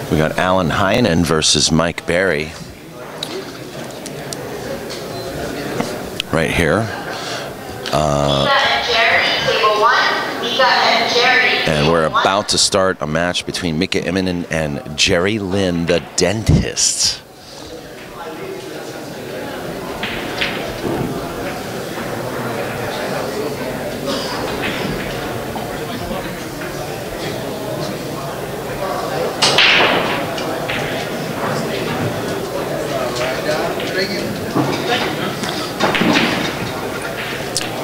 We got Alan Heinen versus Mike Berry right here. Mika and Jerry, table 1. Mika and Jerry. And we're about to start a match between Mika Imonnen and Jerry Lynn, the dentist.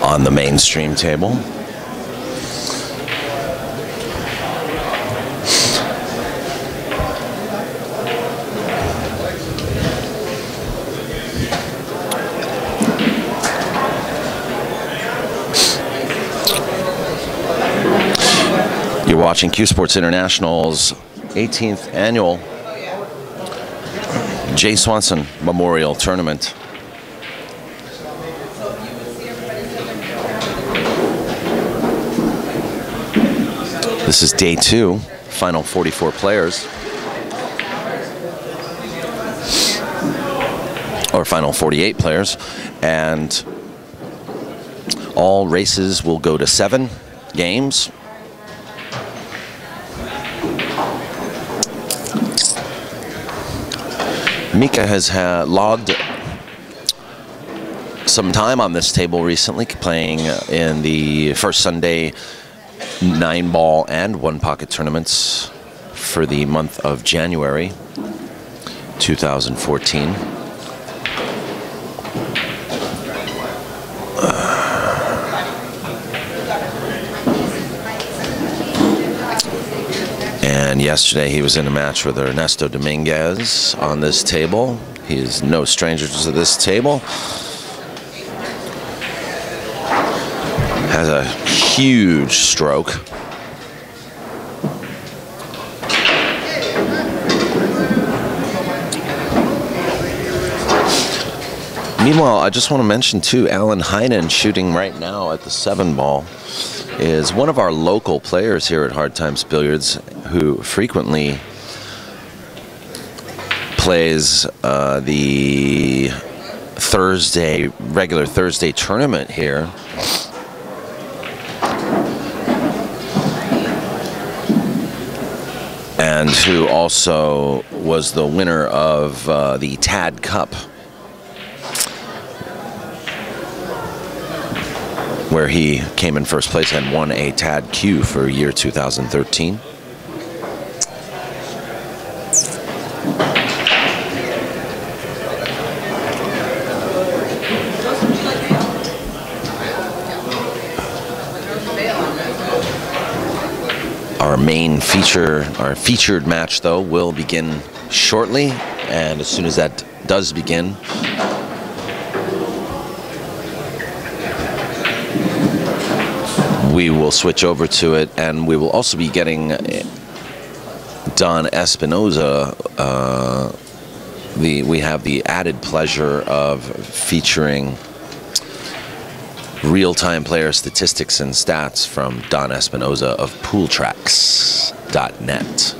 On the mainstream table. You're watching Q Sports International's 18th annual Jay Swanson Memorial Tournament. This is day 2, final 44 players, or final 48 players, and all races will go to 7 games. Mika has logged some time on this table recently, playing in the first Sunday 9-ball and 1-pocket tournaments for the month of January 2014. And yesterday he was in a match with Ernesto Dominguez on this table. He is no stranger to this table. Has a huge stroke. Meanwhile, I just want to mention too, Alan Heinen, shooting right now at the 7-ball, is one of our local players here at Hard Times Billiards who frequently plays the regular Thursday tournament here. And who also was the winner of the TAD Cup, where he came in first place and won a TAD Q for year 2013. Our main feature, our featured match though, will begin shortly, and as soon as that does begin, we will switch over to it, and we will also be getting Don Espinoza. We have the added pleasure of featuring real-time player statistics and stats from Don Espinoza of pooltracks.net.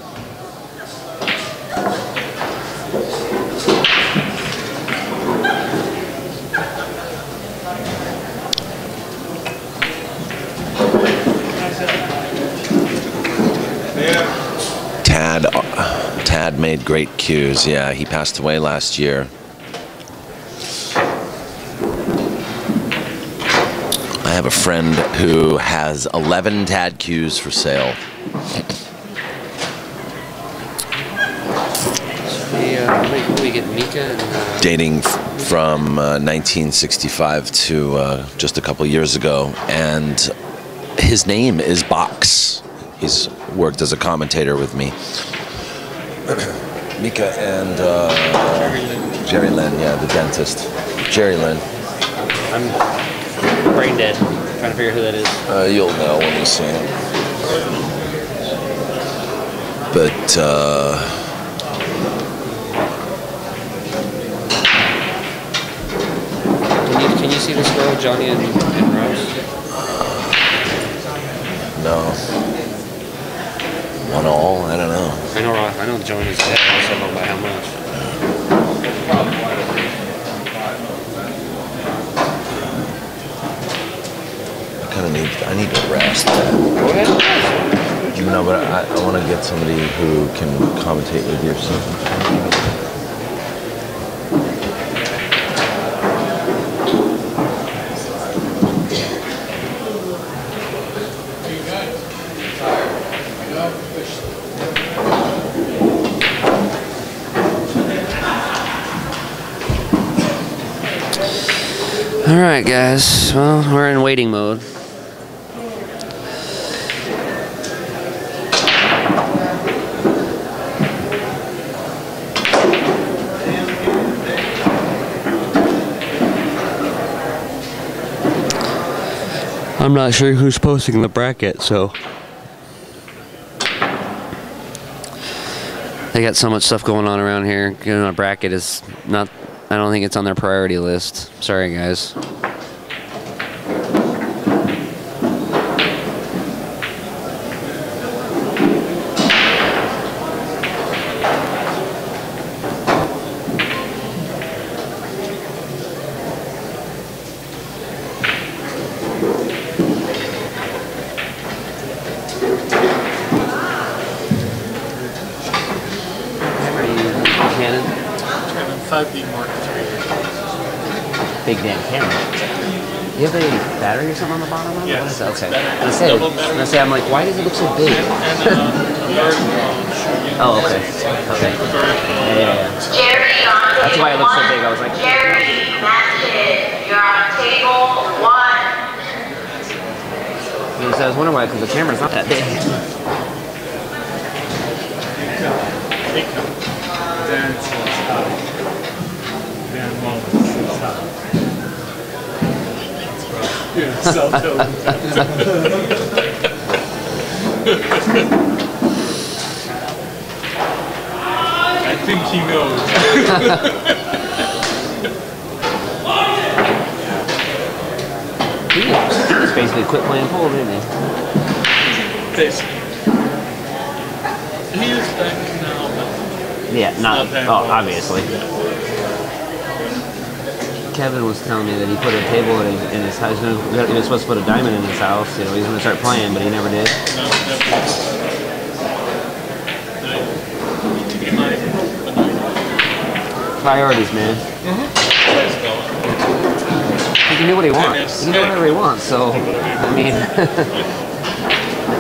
Tad made great cues. Yeah, he passed away last year. I have a friend who has 11 TAD cues for sale. We get Mika and, dating from 1965 to just a couple years ago, and his name is Box. He's worked as a commentator with me. Mika and Jerry Lynn, yeah, the dentist. Jerry Lynn. I'm brain dead, trying to figure out who that is. You'll know when you see him. But can you see this girl, Johnny and Rose? No. 1 all. I don't know. I know Joan is dead. I don't know by how much. I need to rest. Go ahead. No, but I want to get somebody who can commentate with your son. All right, guys. Well, we're in waiting mode. I'm not sure who's posting the bracket, so they got so much stuff going on around here. Getting a bracket is not, I don't think it's on their priority list. Sorry, guys. Big damn camera. Do you have a battery or something on the bottom of it? Yes. What is that? Okay. I'm like, why does it look so big? Oh, okay. Okay. Yeah. Jerry on That's why it looks so big. I was like, Jerry, Matchin, you're on table 1. I was wondering why, because the camera's not that big. I think he knows. He just basically quit playing pool, didn't he? Basically. He is back now, but Yeah, not oh, obviously. Yeah. Kevin was telling me that he put a table in his house. He was supposed to put a diamond in his house. You know, he was going to start playing, but he never did. No, never. Priorities, man. He can do what he wants. He can do whatever he wants. So, I mean,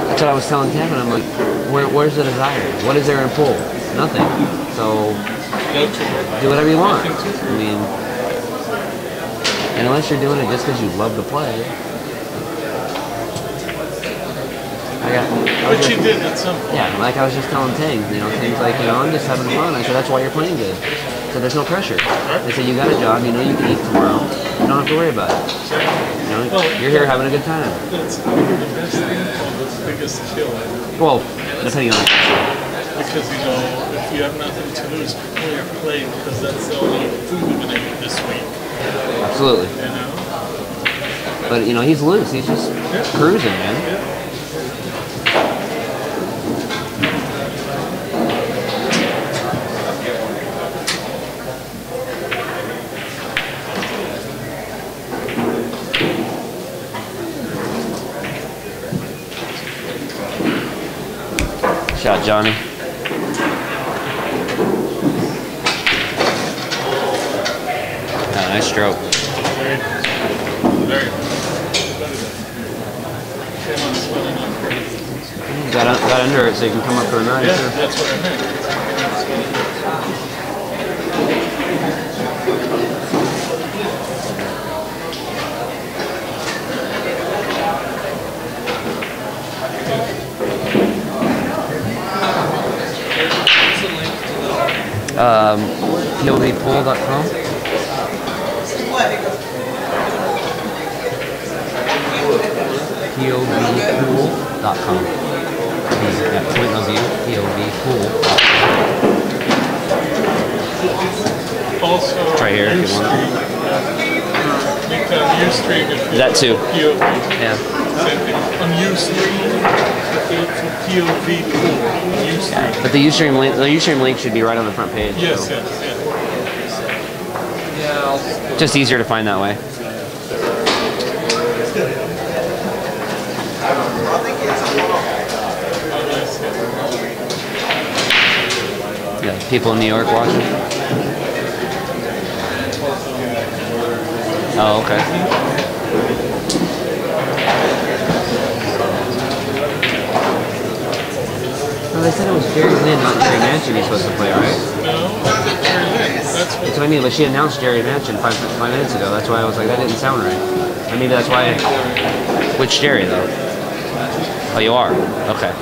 that's what I was telling Kevin. I'm like, where's the desire? What is there in pool? Nothing. So, do whatever you want. I mean, and unless you're doing it just because you love to play. But you did at some point. Yeah, like I was just telling Ting, you know, Ting's like, you know, I'm just having fun. I said, that's why you're playing good. So there's no pressure. They said, you got a job, you know you can eat tomorrow. You don't have to worry about it. You know, you're here having a good time. That's either the best thing or the biggest kill. Well, depending on the Because, you know, if you have nothing to lose, play because that's the only food we're going to eat this week. Absolutely. You know? But, you know, he's loose. He's just cruising, man. Yeah. Shot, Johnny. Nice stroke. Got under it so you can come up for a night. Yeah, that's what I meant. POVPOOL.com. POVPOOL.com. Yeah, point of view, POVPOOL. Also, try here if you want. Mika, your stream. That too. POV. Yeah. Same thing. On Ustream, for POVPOOL. Ustream. But the Ustream link should be right on the front page. Yes, so. yes, yes. Just easier to find that way. Yeah, people in New York watching. Oh, okay. Well, they said it was Jerry Lynn, not Jerry Matchin he's supposed to play, right? No, that's Jerry Lynn. That's That's what I mean, but she announced Jerry Matchin 5 minutes ago. That's why I was like, that didn't sound right. Or maybe that's why. Which Jerry, though? Oh, you are? Okay.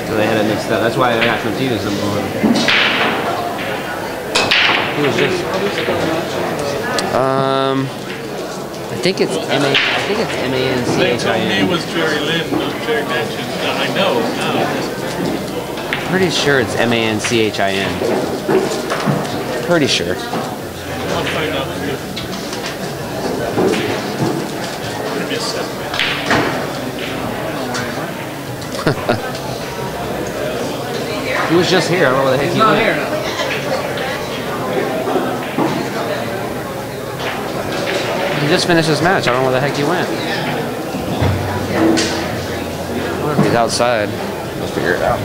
So they had it mixed up. That's why I got confused. Who was this? I think it's M-A-N-C-H-I-N. They told me it was Jerry Lynn, not Jerry Matchin. I know now. Pretty sure it's M-A-N-C-H-I-N. Pretty sure. I'll find out for you. Give me a second. He was just here. I don't know where the heck he went. He just finished his match. I don't know where the heck he went. I wonder if he's outside. We'll figure it out.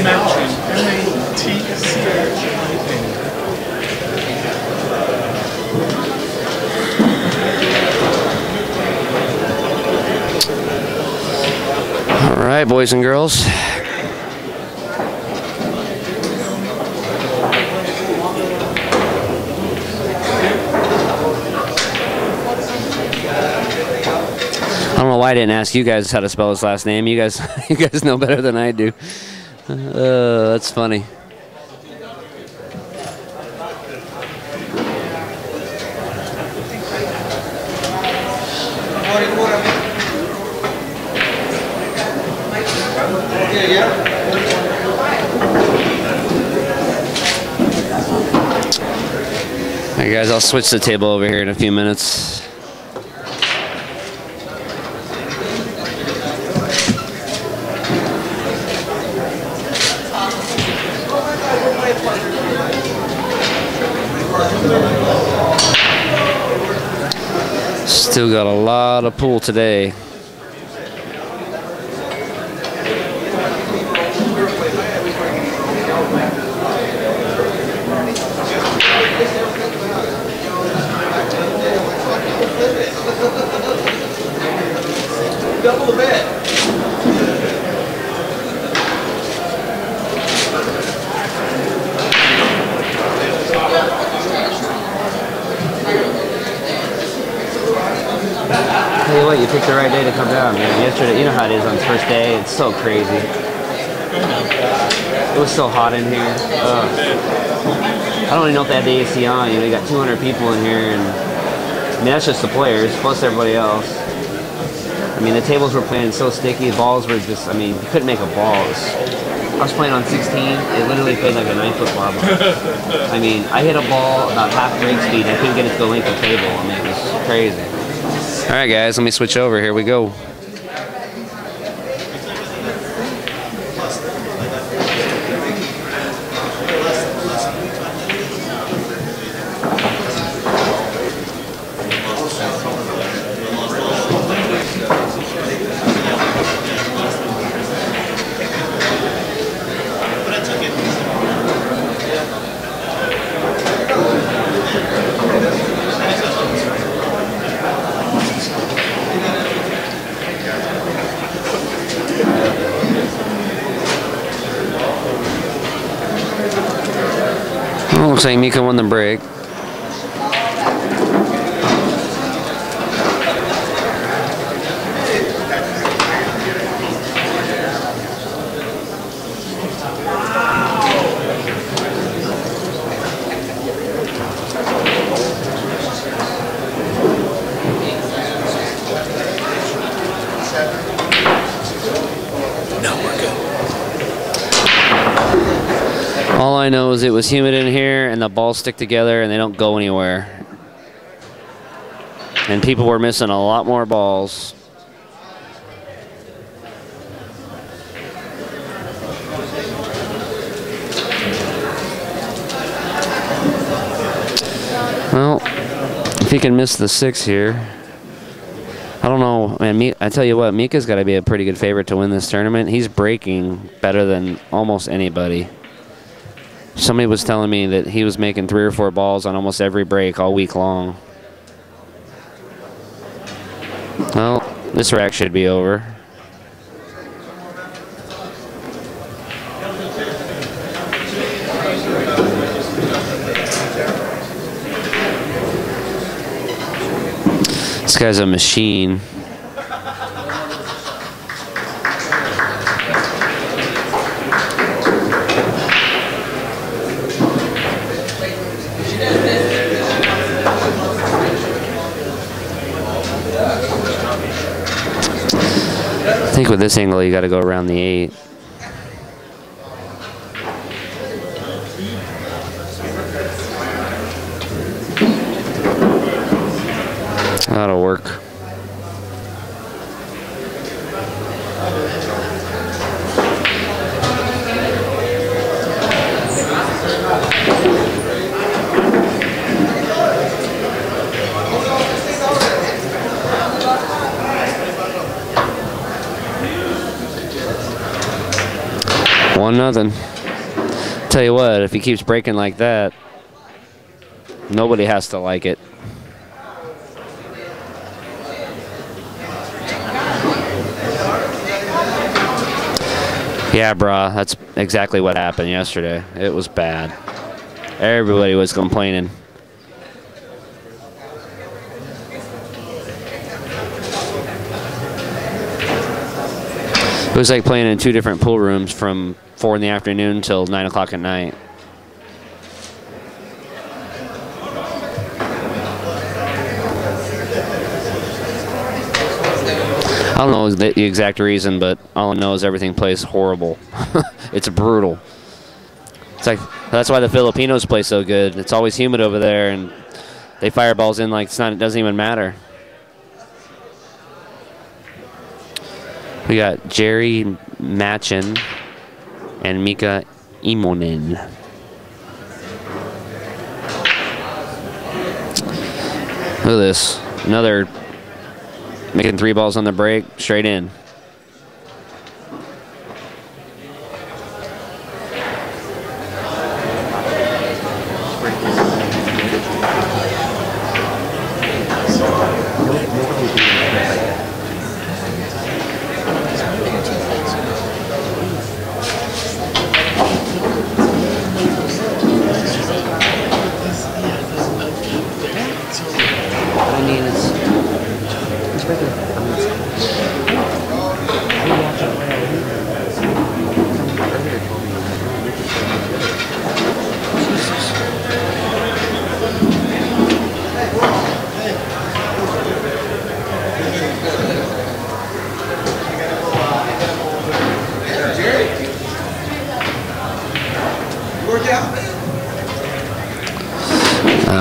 Matchin. M-A-T-C-H-I-N. All right, boys and girls. I don't know why I didn't ask you guys how to spell his last name. You guys know better than I do. That's funny. All right, guys, I'll switch the table over here in a few minutes. Still got a lot of pool today. Double the bet. Tell you what, you picked the right day to come down, man. Yesterday, you know how it is on the first day. It's so crazy. It was so hot in here. I don't even know if they had the AC on. You know, you got 200 people in here, and I mean that's just the players plus everybody else. I mean, the tables were playing so sticky. Balls were just, I mean, you couldn't make a ball. I was playing on 16. It literally played like a 9-foot barbell. I mean, I hit a ball about half break speed. I couldn't get it to the length of the table. I mean, it was crazy. All right, guys, let me switch over. Here we go. Looks like Mika won the break. All I know is it was humid in here and the balls stick together and they don't go anywhere. And people were missing a lot more balls. Well, if he can miss the 6 here. I don't know, man. I tell you what, Mika's got to be a pretty good favorite to win this tournament. He's breaking better than almost anybody. Somebody was telling me that he was making 3 or 4 balls on almost every break all week long. Well, this rack should be over. This guy's a machine. I think with this angle, you got to go around the 8. That'll work. One nothing. Tell you what, if he keeps breaking like that, nobody has to like it. Yeah, brah, that's exactly what happened yesterday. It was bad. Everybody was complaining. It was like playing in 2 different pool rooms from 4 in the afternoon till 9 o'clock at night. I don't know the exact reason, but all I know is everything plays horrible. It's brutal. It's like that's why the Filipinos play so good. It's always humid over there, and they fire balls in like it doesn't even matter. We got Jerry Matchin and Mika Imonnen. Look at this. Another making 3 balls on the break, straight in.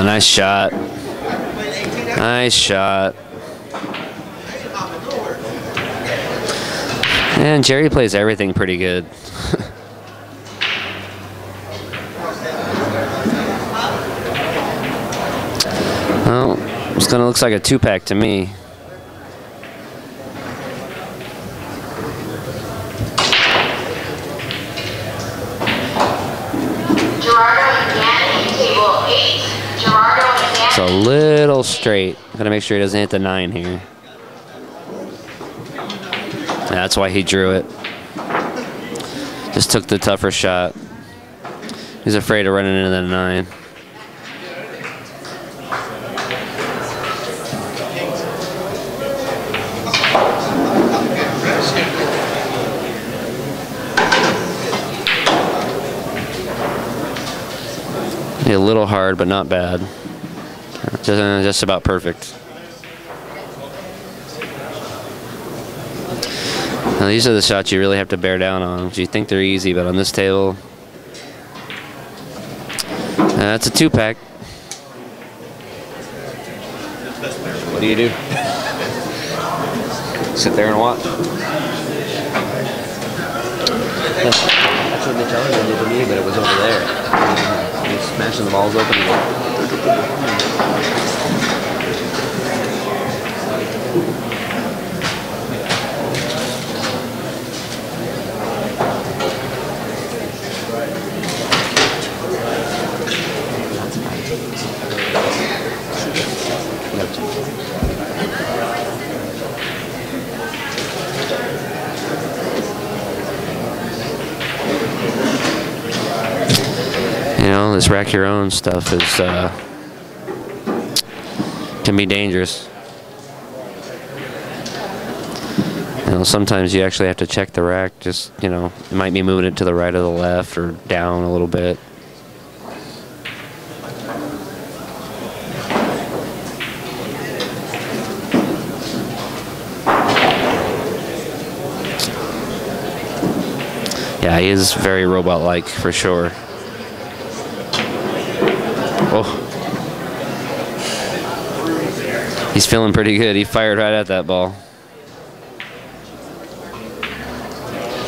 Nice shot. Nice shot. And Jerry plays everything pretty good. Well, it's gonna look like a 2-pack to me. It's a little straight. I'm gonna make sure he doesn't hit the 9 here. That's why he drew it. Just took the tougher shot. He's afraid of running into the 9. Hit a little hard, but not bad. Just about perfect. Now, these are the shots you really have to bear down on. You think they're easy, but on this table, that's a 2-pack. What do you do? Sit there and watch. That's what Mitch Ellison did to me, but it was over there. He's smashing the balls open again. You know, this rack your own stuff is can be dangerous. You know, sometimes you actually have to check the rack. Just, you know, it might be moving it to the right or the left or down a little bit. Yeah, he is very robot-like for sure. Oh. He's feeling pretty good. He fired right at that ball.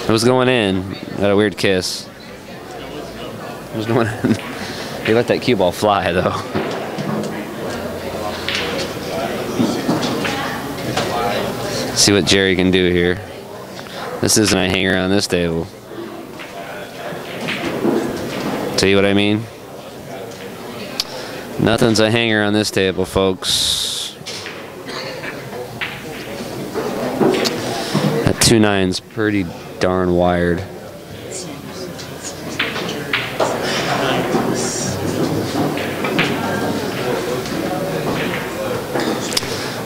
It was going in. Got a weird kiss. It was going in. He let that cue ball fly, though. See what Jerry can do here. This isn't a hanger on this table. See what I mean? Nothing's a hanger on this table, folks. That 2-9's pretty darn wired.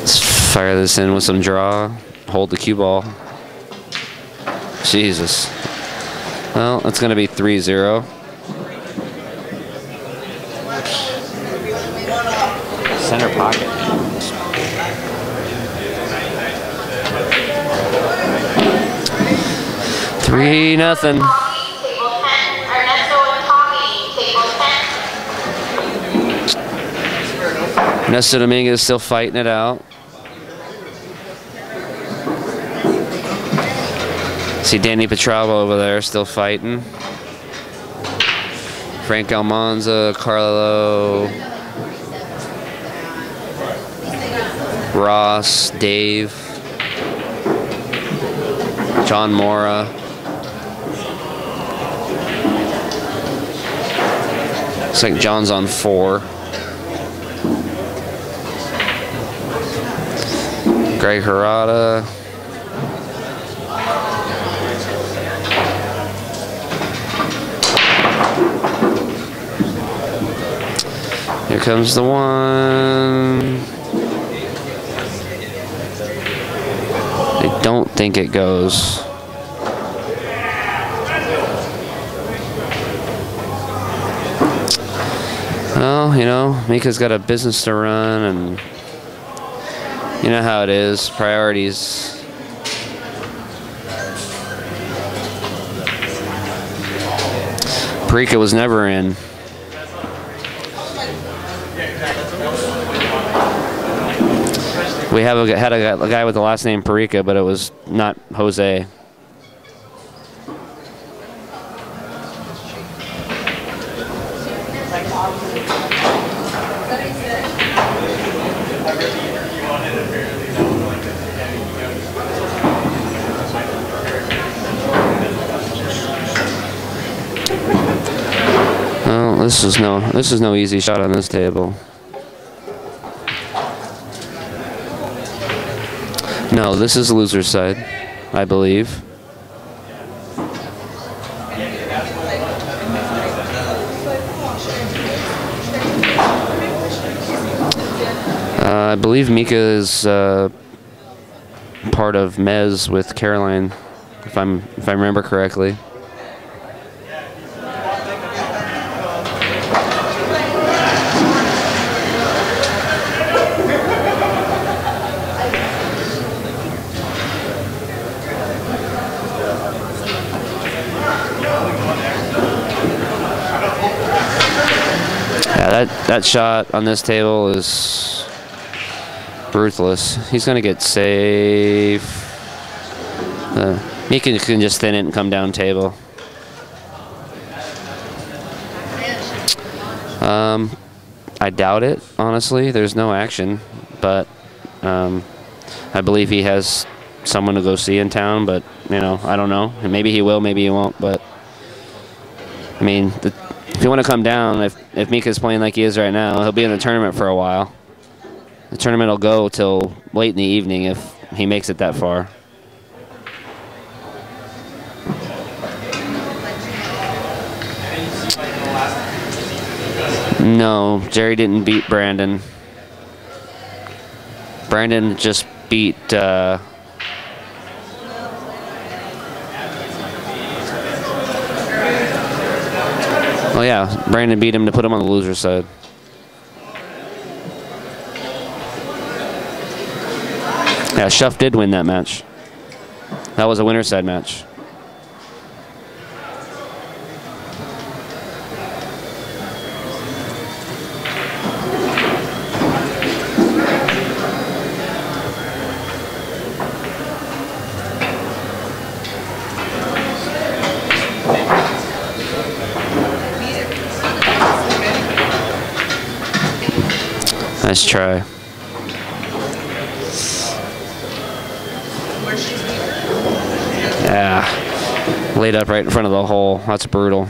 Let's fire this in with some draw. Hold the cue ball. Jesus. Well, it's going to be 3-0. Center pocket. 3-0. Ernesto Dominguez is still fighting it out. See Danny Petralba over there still fighting. Frank Almanza, Carlo, Ross, Dave, John Mora. Looks like John's on 4. Greg Harada. Here comes the one. I don't think it goes. Well, you know, Mika's got a business to run, and you know how it is, priorities. Parika was never in. We had a guy with the last name Parika, but it was not Jose. Well, this is no easy shot on this table. No, this is loser's side, I believe. I believe Mika is part of Mez with Caroline, if I remember correctly. That shot on this table is ruthless. He's gonna get safe. Mika can just thin it and come down table. I doubt it, honestly. There's no action, but I believe he has someone to go see in town, but, you know, I don't know. Maybe he will, maybe he won't, but, I mean, if you want to come down, if Mika's playing like he is right now, he'll be in the tournament for a while. The tournament will go till late in the evening if he makes it that far. No, Jerry didn't beat Brandon. Brandon just beat oh yeah, Brandon beat him to put him on the loser side. Yeah, Shuff did win that match. That was a winner's side match. Nice try. Yeah, laid up right in front of the hole. That's brutal.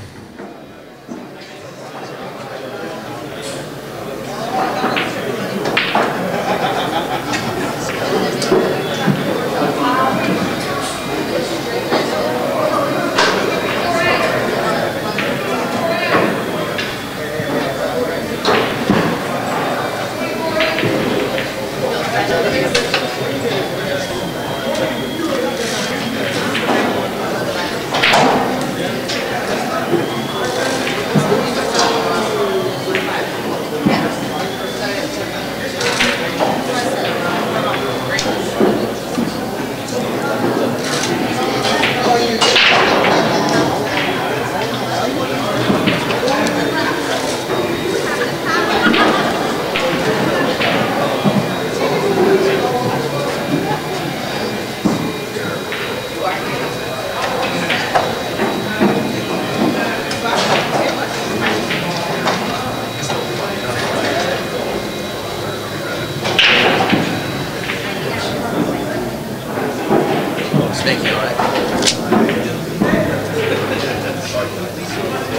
Spanky, all right?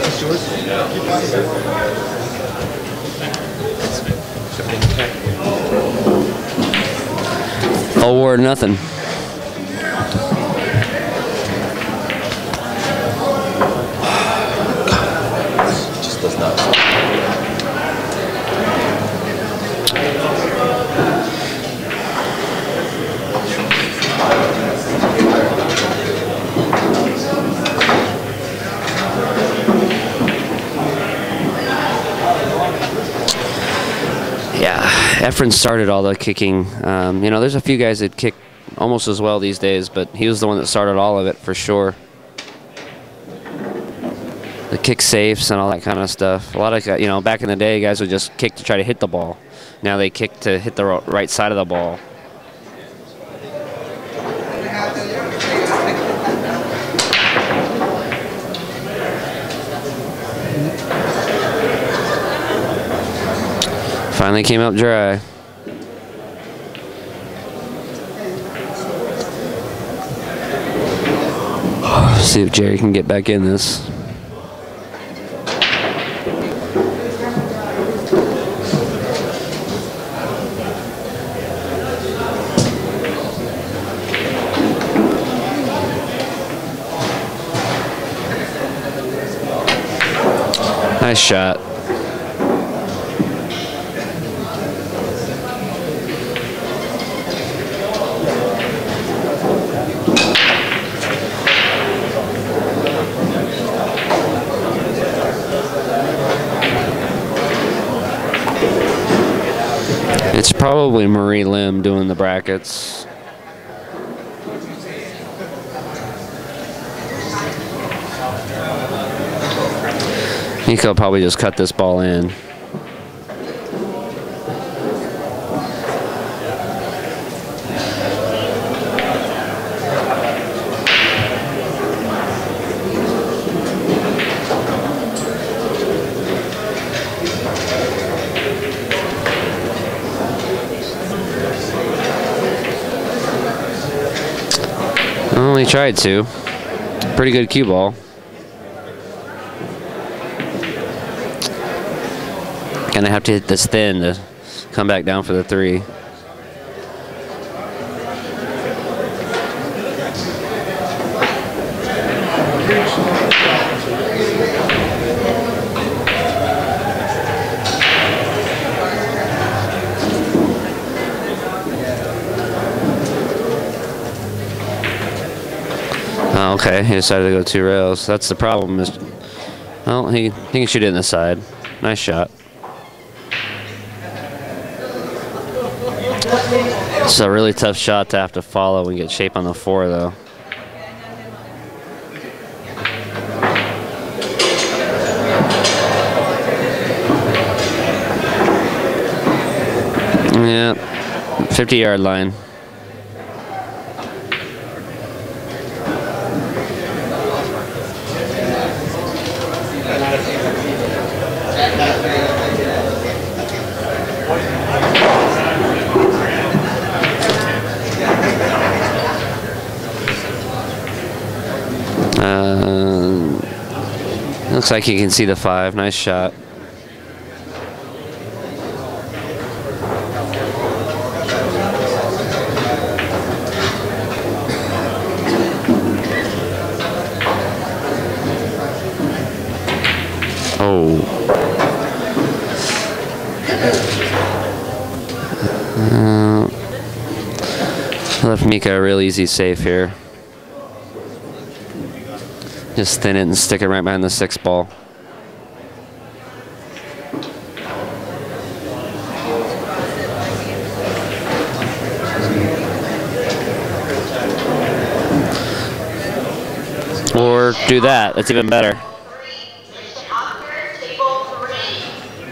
That's yours? All war or nothing. Just does not. Yeah, Efren started all the kicking. You know, there's a few guys that kick almost as well these days, but he was the one that started all of it for sure. The kick safes and all that kind of stuff. A lot of, you know, back in the day, guys would just kick to try to hit the ball. Now they kick to hit the right side of the ball. Finally came up dry. See if Jerry can get back in this. Nice shot. It's probably Marie Lim doing the brackets. Mika will probably just cut this ball in. Well, he tried to. Pretty good cue ball. Gonna have to hit this thin to come back down for the 3. Oh, okay, he decided to go 2 rails. That's the problem. Is, well, he can shoot it in the side. Nice shot. It's a really tough shot to have to follow and get shape on the 4, though. Yeah, 50-yard line. Looks like you can see the 5. Nice shot. Oh. Left Mika a real easy save here. Just thin it and stick it right behind the 6 ball. Or do that. That's even better.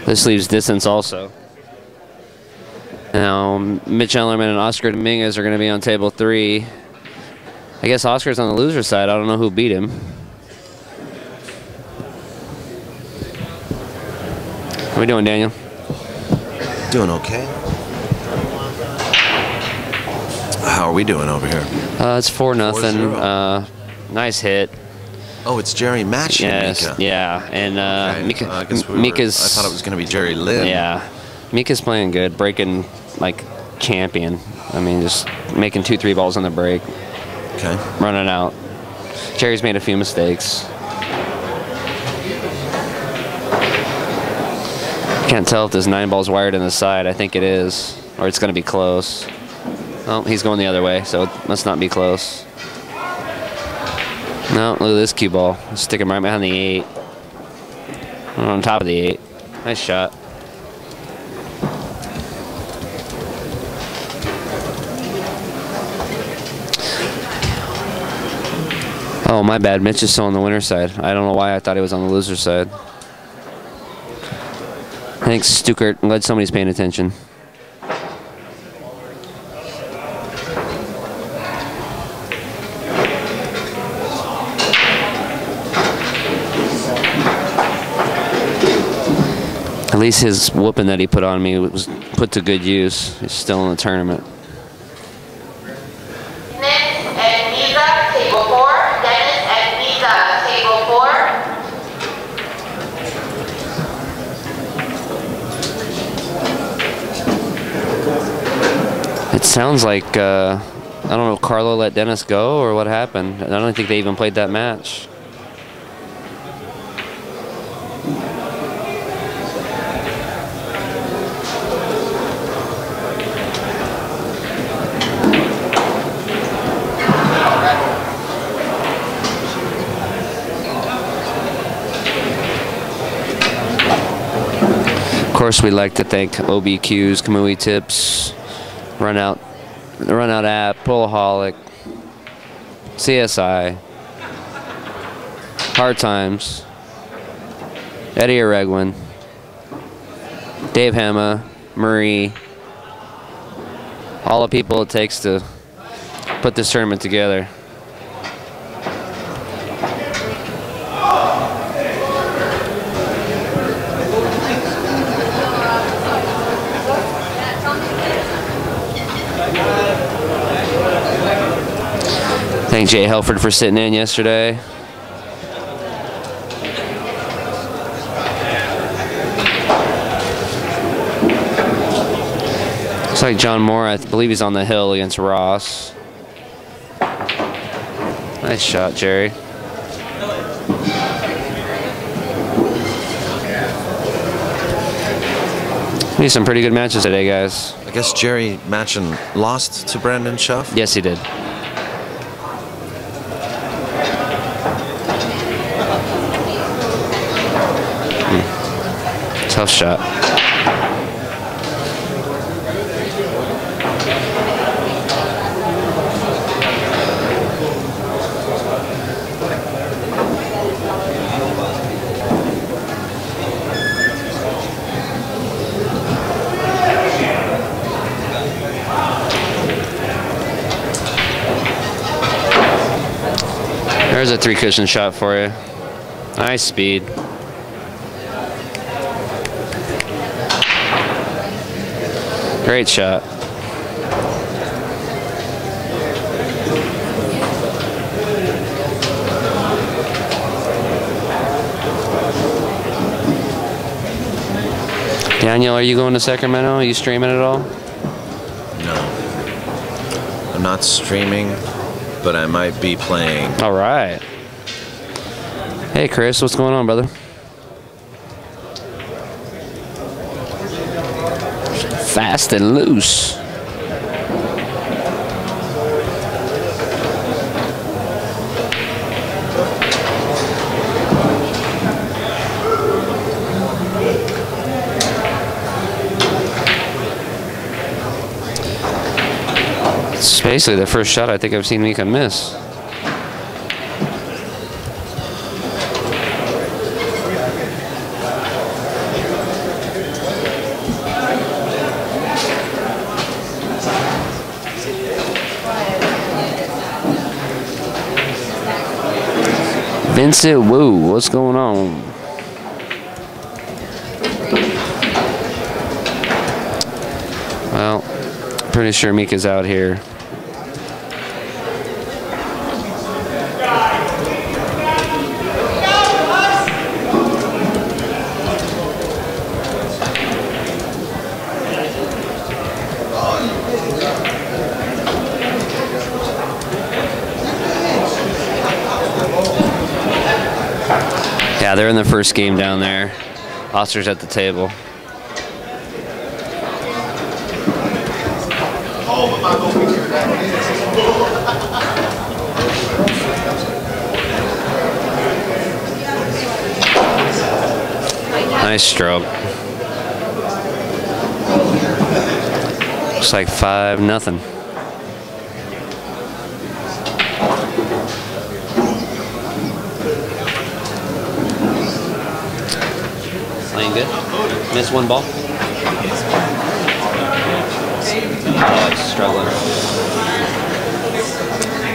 This leaves distance also. Now, Mitch Ellerman and Oscar Dominguez are going to be on table 3. I guess Oscar's on the loser side. I don't know who beat him. How we doing, Daniel? Doing okay. How are we doing over here? It's 4-0. Nice hit. Oh, it's Jerry Matchin. Yes, Mika. Yeah, and okay. Mika's. I thought it was going to be Jerry Lynn. Yeah, Mika's playing good, breaking like champion. I mean, just making 2-3 balls on the break. Okay. Running out. Jerry's made a few mistakes. Can't tell if this 9 ball's wired in the side. I think it is, or it's going to be close. Oh, he's going the other way, so it must not be close. No, look at this cue ball. Stick him right behind the 8. On top of the 8. Nice shot. Oh, my bad. Mitch is still on the winner's side. I don't know why I thought he was on the loser's side. Thanks, Stuckert. I'm glad somebody's paying attention. At least his whooping that he put on me was put to good use. He's still in the tournament. Dennis and Mika, table 4. Dennis and Mika, table 4. It sounds like, I don't know if Carlo let Dennis go or what happened. I don't think they even played that match. Of course, we'd like to thank OBQs, Kamui Tips, Run Out App, Pullaholic, CSI, Hard Times, Eddie Oregwin, Dave Hama, Murray, all the people it takes to put this tournament together. Thank Jay Helford for sitting in yesterday. Looks like John Moore, I believe he's on the hill against Ross. Nice shot, Jerry. We need some pretty good matches today, guys. I guess Jerry Matchin lost to Brandon Schuff? Yes, he did. Tough shot. There's a 3-cushion shot for you. Nice speed. Great shot. Daniel, are you going to Sacramento? Are you streaming at all? No. I'm not streaming, but I might be playing. All right. Hey, Chris, what's going on, brother? Fast and loose. It's basically the first shot I think I've seen Mika miss. Vincent Wu, what's going on? Well, pretty sure Mika's out here. Yeah, they're in the first game down there. Oster's at the table. Nice stroke. Looks like 5-0. Playing good. Missed one ball. Oh, he's struggling.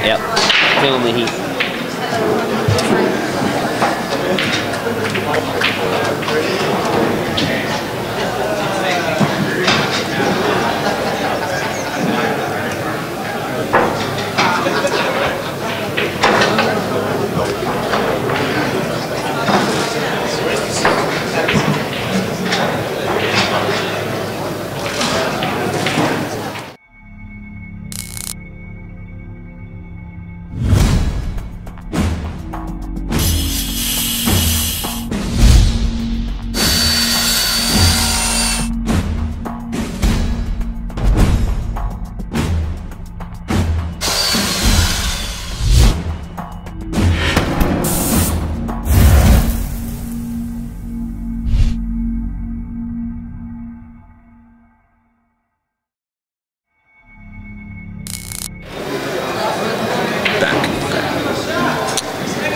Yep. Feeling the heat.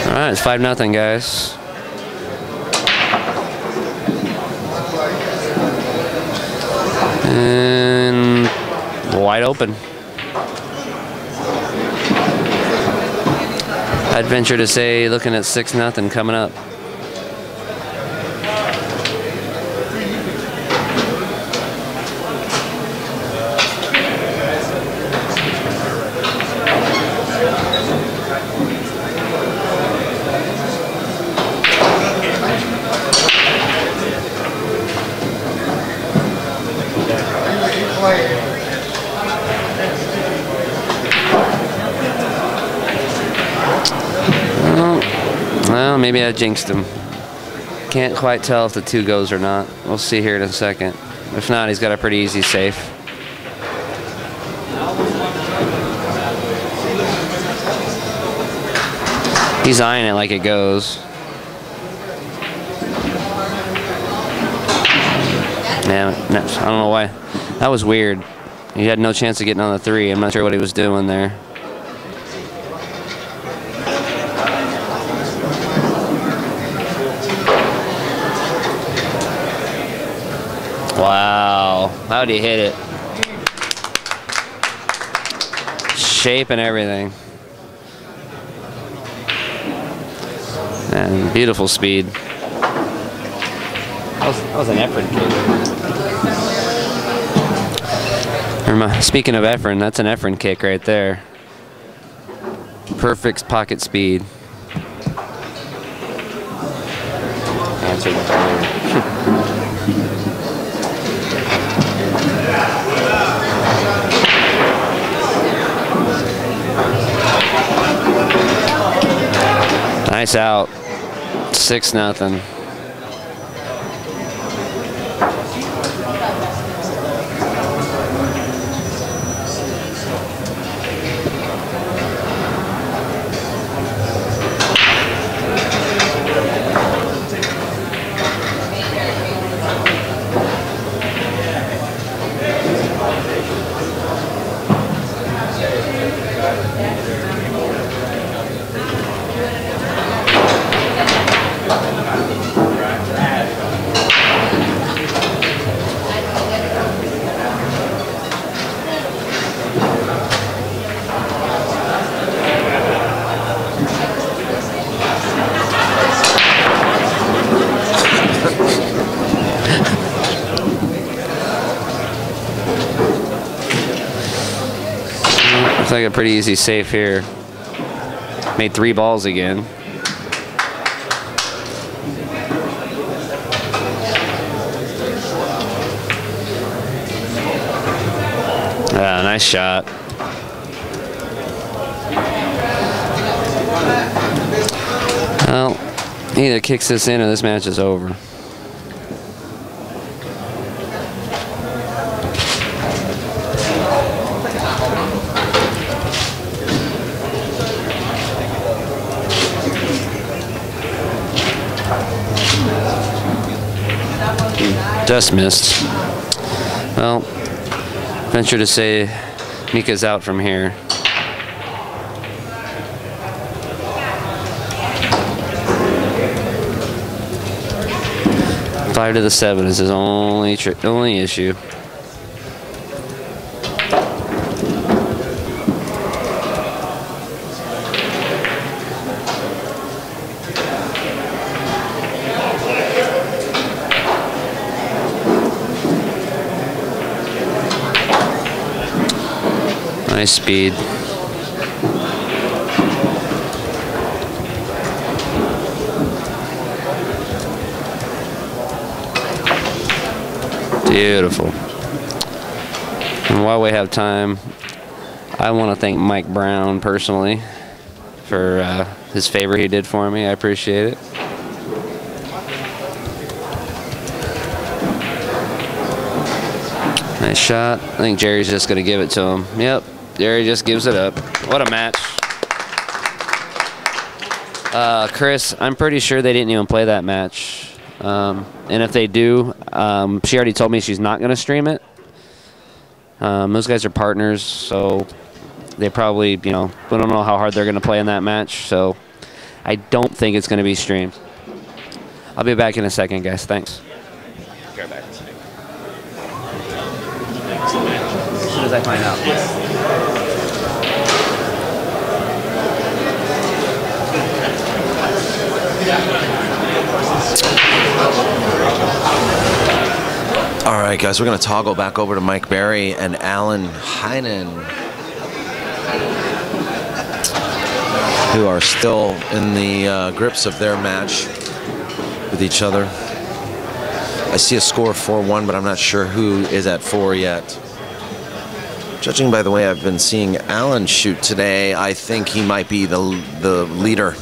Alright, it's 5-0, guys. And wide open. I'd venture to say looking at 6-0 coming up. Well, maybe I jinxed him. Can't quite tell if the 2 goes or not. We'll see here in a second. If not, he's got a pretty easy safe. He's eyeing it like it goes. Yeah, no, I don't know why. That was weird. He had no chance of getting on the 3. I'm not sure what he was doing there. Wow, how'd he hit it? Shape and everything. And beautiful speed. That was an Efren kick. Speaking of Efren, that's an Efren kick right there. Perfect pocket speed. Answer the phone. Nice out. 6-0. Looks like a pretty easy safe here. Made 3 balls again. Ah, nice shot. Well, he either kicks this in or this match is over. Just missed. Well, venture to say Mika's out from here. Five to the 7 is his only issue. Nice speed. Beautiful. And while we have time, I want to thank Mike Brown personally for his favor he did for me. I appreciate it. Nice shot. I think Jerry's just going to give it to him. Yep, Jerry just gives it up. What a match. Chris, I'm pretty sure they didn't even play that match. And if they do, she already told me she's not going to stream it. Those guys are partners, so they probably, you know, we don't know how hard they're going to play in that match. So I don't think it's going to be streamed. I'll be back in a second, guys. Thanks. As soon as I find out. All right, guys, we're going to toggle back over to Mike Berry and Alan Heinen, who are still in the grips of their match with each other. I see a score of 4-1, but I'm not sure who is at 4 yet. Judging by the way I've been seeing Alan shoot today, I think he might be the leader